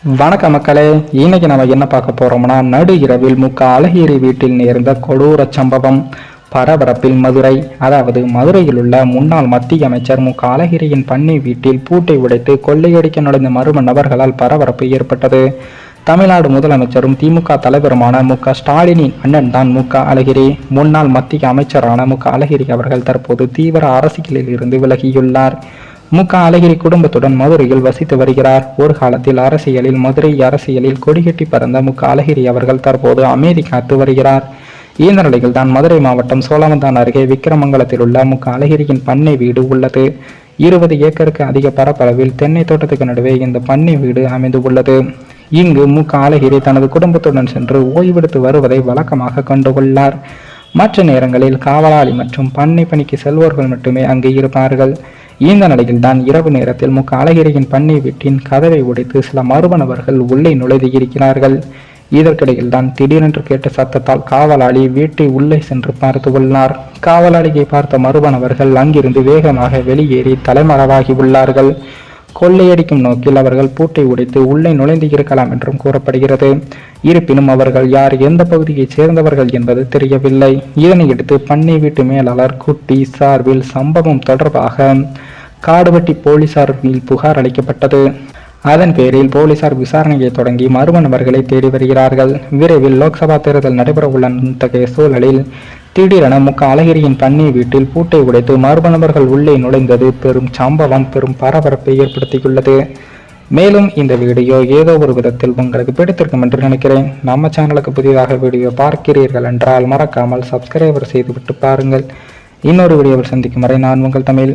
வணக்க மக்களே. இன்னைக்கு நம்ம என்ன பார்க்க போறோம்னா, நடு இரவில் அழகிரி வீட்டில் நேர்ந்த கொடூர சம்பவம். பரபரப்பில் மதுரை. அதாவது மதுரையில் உள்ள முன்னாள் மத்திய அமைச்சர் அழகிரியின் பண்ணை வீட்டில் பூட்டை உடைத்து கொள்ளையடிக்க நுழைந்த மர்ம நபர்களால் பரபரப்பு ஏற்பட்டது. தமிழ்நாடு முதலமைச்சரும் திமுக தலைவருமான ஸ்டாலினின் அண்ணன் தான் அழகிரி. முன்னாள் மத்திய அமைச்சரான அழகிரி அவர்கள் தற்போது தீவிர அரசியலில் இருந்து விலகியுள்ளார். அழகிரி குடும்பத்துடன் மதுரையில் வசித்து வருகிறார். ஒரு காலத்தில் அரசியலில் மதுரை அரசியலில் கொடிகட்டி பறந்த அழகிரி அவர்கள் தற்போது அமைதி காத்து வருகிறார். இந்த நிலையில் தான் மதுரை மாவட்டம் சோழவந்தான் அருகே விக்கிரமங்கலத்தில் உள்ள அழகிரியின் பண்ணை வீடு உள்ளது. 20 ஏக்கருக்கு அதிக பரப்பளவில் தென்னை தோட்டத்துக்கு நடுவே இந்த பண்ணை வீடு அமைந்து உள்ளது. இங்கு அழகிரி தனது குடும்பத்துடன் சென்று ஓய்வெடுத்து வருவதை வழக்கமாக கொண்டுள்ளார். மற்ற நேரங்களில் காவலாளி மற்றும் பண்ணை பணிக்கு செல்வோர்கள் மட்டுமே அங்கு இருப்பார்கள். இந்த நிலையில் தான் இரவு நேரத்தில் அழகிரியின் பண்ணை வீட்டின் கதவை உடைத்து சில மர்ம நபர்கள் உள்ளே நுழைந்து இருக்கிறார்கள். இதற்கிடையில் தான் திடீரென்று கேட்ட சத்தத்தால் காவலாளி வீட்டை உள்ளே சென்று பார்த்து உள்ளார். காவலாளியை பார்த்த மர்ம நபர்கள் அங்கிருந்து வேகமாக வெளியேறி தலைமறைவாகி உள்ளார்கள். கொள்ளையடிக்கும் நோக்கில் அவர்கள் பூட்டை உடைத்து உள்ளே நுழைந்து இருக்கலாம் என்றும் கூறப்படுகிறது. இருப்பினும் அவர்கள் யார், எந்த பகுதியைச் சேர்ந்தவர்கள் என்பது தெரியவில்லை. இதனையடுத்து பண்ணை வீட்டு மேலாளர் குட்டி சார்பில் சம்பவம் தொடர்பாக காடுவெட்டி போலீசாரில் புகார் அளிக்கப்பட்டது. அதன் பேரில் போலீசார் விசாரணையை தொடங்கி மர்ம நபர்களை தேடி வருகிறார்கள். விரைவில் லோக்சபா தேர்தல் நடைபெற உள்ள இத்தகைய சூழலில் திடீரென அழகிரியின் பண்ணை வீட்டில் பூட்டை உடைத்து மர்ம நபர்கள் உள்ளே நுழைந்தது பெரும் சம்பவம், பெரும் பரபரப்பை ஏற்படுத்தியுள்ளது. மேலும் இந்த வீடியோ ஏதோ ஒரு விதத்தில் உங்களுக்கு பிடித்திருக்கும் என்று நினைக்கிறேன். நம்ம சேனலுக்கு புதிதாக வீடியோ பார்க்கிறீர்கள் என்றால் மறக்காமல் சப்ஸ்கிரைபர் செய்துவிட்டு பாருங்கள். இன்னொரு வீடியோவில் சந்திக்கும் வரை நான் உங்கள் தமிழ்.